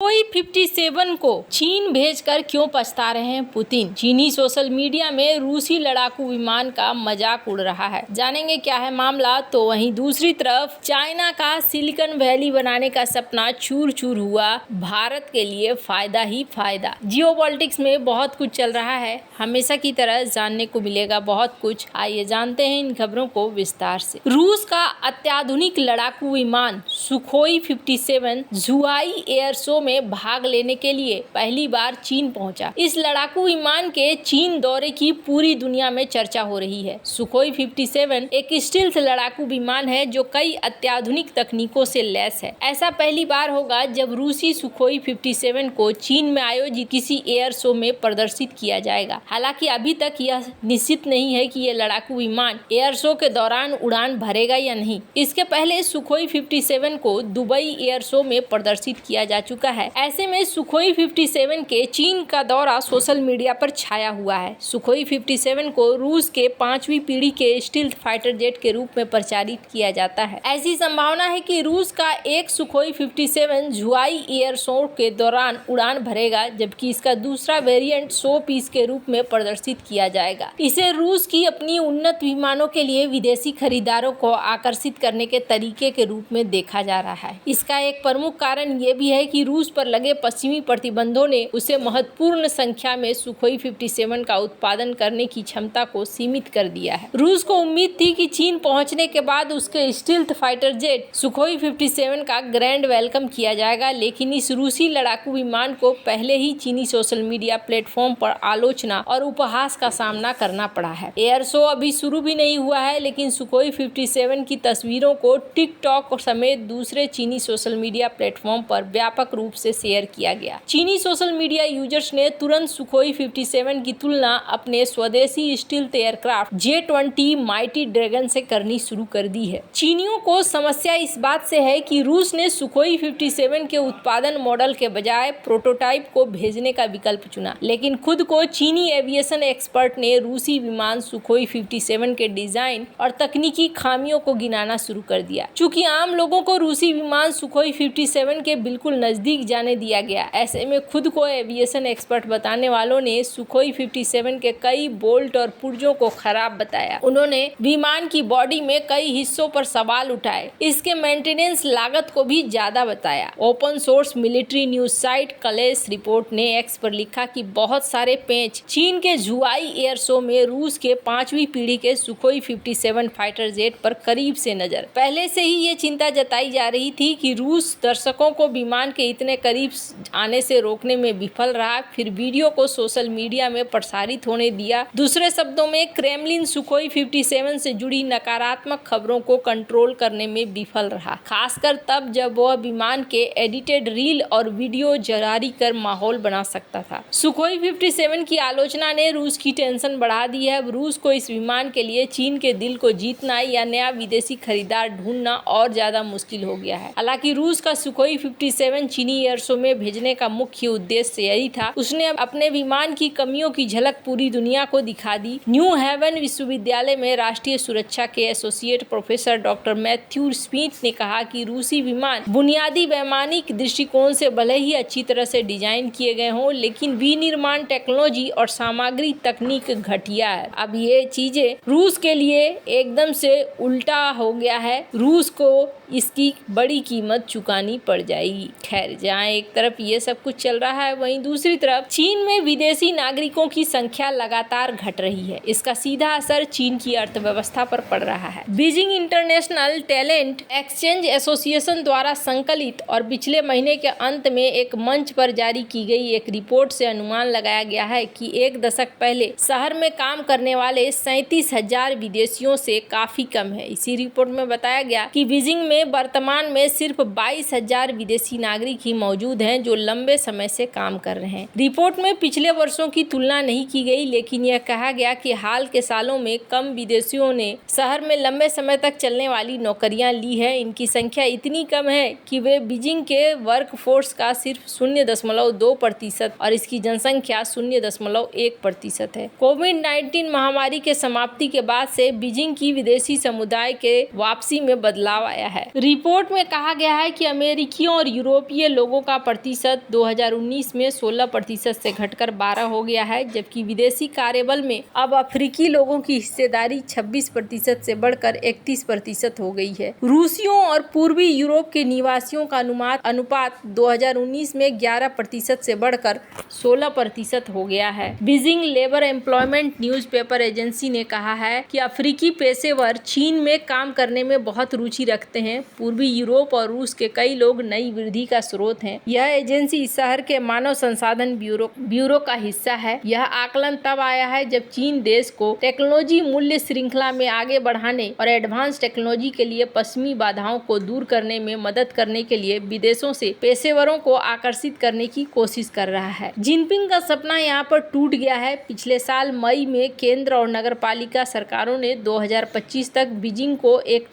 कोई 57 को चीन भेजकर क्यों पछता रहे हैं पुतिन। चीनी सोशल मीडिया में रूसी लड़ाकू विमान का मजाक उड़ रहा है। जानेंगे क्या है मामला। तो वहीं दूसरी तरफ चाइना का सिलिकॉन वैली बनाने का सपना चूर चूर हुआ। भारत के लिए फायदा ही फायदा। जियोपॉलिटिक्स में बहुत कुछ चल रहा है। हमेशा की तरह जानने को मिलेगा बहुत कुछ। आइए जानते हैं इन खबरों को विस्तार से। रूस का अत्याधुनिक लड़ाकू विमान सुखोई 57 झुआई एयर शो में भाग लेने के लिए पहली बार चीन पहुंचा। इस लड़ाकू विमान के चीन दौरे की पूरी दुनिया में चर्चा हो रही है। सुखोई 57 एक स्टील्थ लड़ाकू विमान है जो कई अत्याधुनिक तकनीकों से लैस है। ऐसा पहली बार होगा जब रूसी सुखोई 57 को चीन में आयोजित किसी एयर शो में प्रदर्शित किया जाएगा। हालांकि अभी तक यह निश्चित नहीं है कि यह लड़ाकू विमान एयर शो के दौरान उड़ान भरेगा या नहीं। इसके पहले सुखोई 57 को दुबई एयर शो में प्रदर्शित किया जा चुका है। ऐसे में सुखोई 57 के चीन का दौरा सोशल मीडिया पर छाया हुआ है। सुखोई 57 को रूस के 5वीं पीढ़ी के स्टील्थ फाइटर जेट के रूप में प्रचारित किया जाता है। ऐसी संभावना है कि रूस का एक सुखोई 57 झुआई एयर शो के दौरान उड़ान भरेगा, जबकि इसका दूसरा वेरिएंट 100 पीस के रूप में प्रदर्शित किया जाएगा। इसे रूस की अपनी उन्नत विमानों के लिए विदेशी खरीदारों को आकर्षित करने के तरीके के रूप में देखा जा रहा है। इसका एक प्रमुख कारण ये भी है कि रूस पर लगे पश्चिमी प्रतिबंधों ने उसे महत्वपूर्ण संख्या में सुखोई 57 का उत्पादन करने की क्षमता को सीमित कर दिया है। रूस को उम्मीद थी कि चीन पहुंचने के बाद उसके स्टील्थ फाइटर जेट सुखोई 57 का ग्रैंड वेलकम किया जाएगा, लेकिन इस रूसी लड़ाकू विमान को पहले ही चीनी सोशल मीडिया प्लेटफॉर्म पर आलोचना और उपहास का सामना करना पड़ा है। एयर शो अभी शुरू भी नहीं हुआ है, लेकिन सुखोई 57 की तस्वीरों को टिकटॉक समेत दूसरे चीनी सोशल मीडिया प्लेटफॉर्म पर व्यापक रूप से शेयर किया गया। चीनी सोशल मीडिया यूजर्स ने तुरंत सुखोई 57 की तुलना अपने स्वदेशी stealth aircraft J-20 mighty dragon से करनी शुरू कर दी है। चीनियों को समस्या इस बात से है कि रूस ने सुखोई 57 के उत्पादन मॉडल के बजाय प्रोटोटाइप को भेजने का विकल्प चुना, लेकिन खुद को चीनी एविएशन एक्सपर्ट ने रूसी विमान सुखोई 57 के डिजाइन और तकनीकी खामियों को गिनाना शुरू कर दिया। चूंकि आम लोगों को रूसी विमान सुखोई 57 के बिल्कुल नजदीक जाने दिया गया, ऐसे में खुद को एविएशन एक्सपर्ट बताने वालों ने सुखोई 57 के कई बोल्ट और पुर्जों को खराब बताया। उन्होंने विमान की बॉडी में कई हिस्सों पर सवाल उठाए, इसके मेंटेनेंस लागत को भी ज्यादा बताया। Open source military news site कलेस रिपोर्ट ने एक्स पर लिखा कि बहुत सारे पेंच चीन के झुआई एयर शो में रूस के 5वीं पीढ़ी के सुखोई 57 फाइटर जेट पर करीब से नजर। पहले से ही ये चिंता जताई जा रही थी कि रूस दर्शकों को विमान के इतने करीब आने से रोकने में विफल रहा, फिर वीडियो को सोशल मीडिया में प्रसारित होने दिया। दूसरे शब्दों में क्रेमलिन सुखोई 57 से जुड़ी नकारात्मक खबरों को कंट्रोल करने में विफल रहा, खासकर तब जब वह विमान के एडिटेड रील और वीडियो जारी कर माहौल बना सकता था। सुखोई 57 की आलोचना ने रूस की टेंशन बढ़ा दी है। अब रूस को इस विमान के लिए चीन के दिल को जीतना या नया विदेशी खरीदार ढूंढना और ज्यादा मुश्किल हो गया है। हालांकि रूस का सुखोई 57 चीनी एयर शो में भेजने का मुख्य उद्देश्य यही था। उसने अपने विमान की कमियों की झलक पूरी दुनिया को दिखा दी। न्यू हेवन विश्वविद्यालय में राष्ट्रीय सुरक्षा के associate professor doctor Matthew Smith ने कहा कि रूसी विमान बुनियादी वैमानिक दृष्टिकोण से भले ही अच्छी तरह से डिजाइन किए गए हों, लेकिन विनिर्माण टेक्नोलॉजी और सामग्री तकनीक घटिया है। अब ये चीजें रूस के लिए एकदम से उल्टा हो गया है। रूस को इसकी बड़ी कीमत चुकानी पड़ जाएगी। खैर, जहाँ एक तरफ ये सब कुछ चल रहा है, वहीं दूसरी तरफ चीन में विदेशी नागरिकों की संख्या लगातार घट रही है। इसका सीधा असर चीन की अर्थव्यवस्था पर पड़ रहा है। Beijing international talent exchange association द्वारा संकलित और पिछले महीने के अंत में एक मंच पर जारी की गई एक रिपोर्ट से अनुमान लगाया गया है कि एक दशक पहले शहर में काम करने वाले 37,000 विदेशियों से काफी कम है। इसी रिपोर्ट में बताया गया कि बीजिंग में वर्तमान में सिर्फ 22,000 विदेशी नागरिक ही मौजूद हैं जो लंबे समय से काम कर रहे हैं। रिपोर्ट में पिछले वर्षों की तुलना नहीं की गई, लेकिन यह कहा गया कि हाल के सालों में कम विदेशियों ने शहर में लंबे समय तक चलने वाली नौकरियां ली है। इनकी संख्या इतनी कम है कि वे बीजिंग के वर्कफोर्स का सिर्फ 0.2% और इसकी जनसंख्या 0.1% है। कोविड-19 महामारी के समाप्ति के बाद से बीजिंग की विदेशी समुदाय के वापसी में बदलाव आया है। रिपोर्ट में कहा गया है कि अमेरिकियों और यूरोपीय लोगों लोगों का प्रतिशत 2019 में 16% से घटकर 12 हो गया है, जबकि विदेशी कार्यबल में अब अफ्रीकी लोगों की हिस्सेदारी 26% से बढ़कर 31% हो गई है। रूसियों और पूर्वी यूरोप के निवासियों का अनुपात 2019 में 11% से बढ़कर 16% हो गया है। Beijing labour employment newspaper agency ने कहा है कि अफ्रीकी पेशेवर चीन में काम करने में बहुत रुचि रखते हैं। पूर्वी यूरोप और रूस के कई लोग नई वृद्धि का स्रोत हैं। यह एजेंसी इस शहर के मानव संसाधन ब्यूरो का हिस्सा है। यह आकलन तब आया है जब चीन देश को टेक्नोलॉजी मूल्य श्रृंखला में आगे बढ़ाने और एडवांस टेक्नोलॉजी के लिए पश्चिमी बाधाओं को दूर करने में मदद करने के लिए विदेशों से पेशेवरों को आकर्षित करने की कोशिश कर रहा है। जिनपिंग का सपना यहाँ पर टूट गया है। पिछले साल मई में केंद्र और नगरपालिका सरकारों ने 2025 तक बीजिंग को एक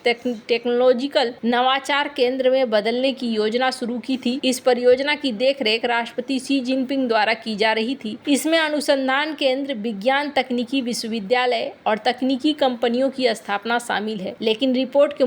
टेक्नोलॉजिकल नवाचार केंद्र में बदलने की योजना शुरू की थी। इस परियोजना की देखरेख राष्ट्रपति शी जिनपिंग द्वारा की जा रही थी। इसमें अनुसंधान केंद्र, विज्ञान तकनीकी विश्वविद्यालय और तकनीकी कंपनियों की स्थापना शामिल है, लेकिन रिपोर्ट के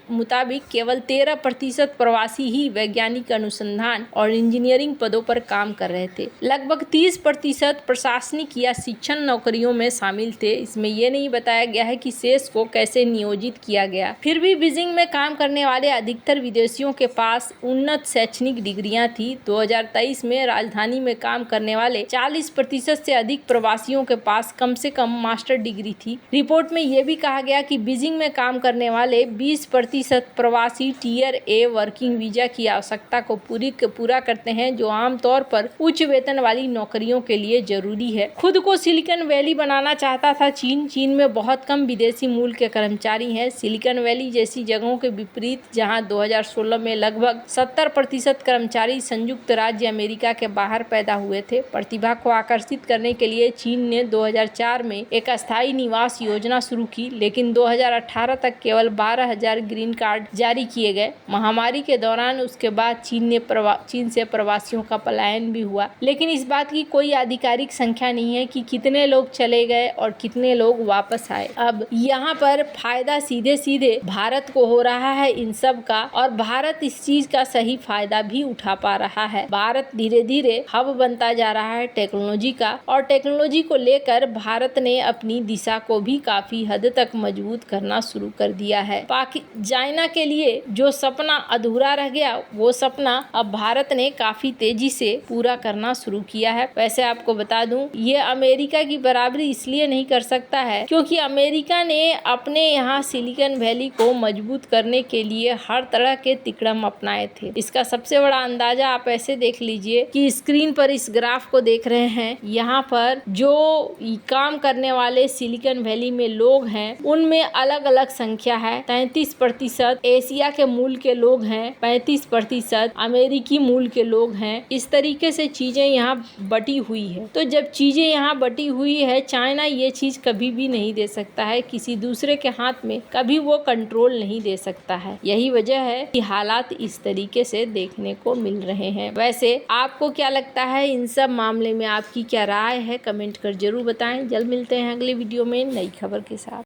मुताबिक केवल 13% प्रवासी ही वैज्ञानिक अनुसंधान और इंजीनियरिंग पदों पर काम कर रहे थे। लगभग 30% प्रशासनिक या शिक्षण नौकरियों में शामिल थे। इसमें यह नहीं बताया गया है कि शेष को कैसे नियोजित किया गया। फिर भी बीजिंग में काम करने वाले अधिकतर विदेशियों के पास उन्नत शैक्षणिक डिग्रियां थी। 2023 में राजधानी में काम करने वाले 40% से अधिक प्रवासियों के पास कम से कम मास्टर डिग्री थी। रिपोर्ट में यह भी कहा गया कि बीजिंग में काम करने वाले 20% प्रवासी टियर ए वर्किंग वीजा की आवश्यकता को पूरा करते हैं, जो आमतौर पर उच्च वेतन वाली नौकरियों के लिए जरूरी है। खुद को सिलिकॉन वैली बनाना चाहता था चीन में बहुत कम विदेशी मूल के कर्मचारी हैं। सिलिकॉन वैली जैसी जगहों के विपरीत, जहां 2016 में लगभग 70% कर्मचारी संयुक्त राज्य अमेरिका के बाहर पैदा हुए थे। प्रतिभा को आकर्षित करने के लिए चीन ने 2004 में एक अस्थायी निवास योजना शुरू की, लेकिन 2018 तक केवल 12,000 ग्रीन कार्ड जारी किए गए। महामारी के दौरान उसके बाद चीन से प्रवासियों का पलायन भी हुआ, लेकिन इस बात की कोई आधिकारिक संख्या नहीं है कि कितने लोग चले गए और कितने लोग वापस आए। अब यहाँ पर फायदा सीधे भारत को हो रहा है इन सब का, और भारत इस चीज का सही फायदा भी उठा पा रहा है। भारत धीरे धीरे हब बनता जा रहा है टेक्नोलॉजी का, और टेक्नोलॉजी को लेकर भारत ने अपनी दिशा को भी काफी हद तक मजबूत करना शुरू कर दिया है। चाइना के लिए जो सपना अधूरा रह गया, वो सपना अब भारत ने काफी तेजी से पूरा करना शुरू किया है। वैसे आपको बता दूं, ये अमेरिका की बराबरी इसलिए नहीं कर सकता है क्योंकि अमेरिका ने अपने यहाँ सिलिकॉन वैली को मजबूत करने के लिए हर तरह के तिकड़म अपनाए थे। इसका सबसे बड़ा अंदाजा आप ऐसे देख लीजिए कि स्क्रीन पर इस ग्राफ को देख रहे हैं, यहाँ पर जो काम करने वाले सिलिकॉन वैली में लोग हैं उनमें अलग अलग संख्या है। 33% एशिया के मूल के लोग हैं, 35% अमेरिकी मूल के लोग हैं। इस तरीके से चीजें यहाँ बटी हुई है। तो जब चीजें यहाँ बटी हुई है, चाइना ये चीज कभी भी नहीं दे सकता है, किसी दूसरे के हाथ में कभी वो कंट्रोल नहीं दे सकता है। यही वजह है कि हालात इस तरीके से देखने को मिल रहे हैं। वैसे आपको क्या लगता है इन सब मामले में, आपकी क्या राय है, कमेंट कर जरूर बताएं। जल्द मिलते हैं अगले वीडियो में नई खबर के साथ।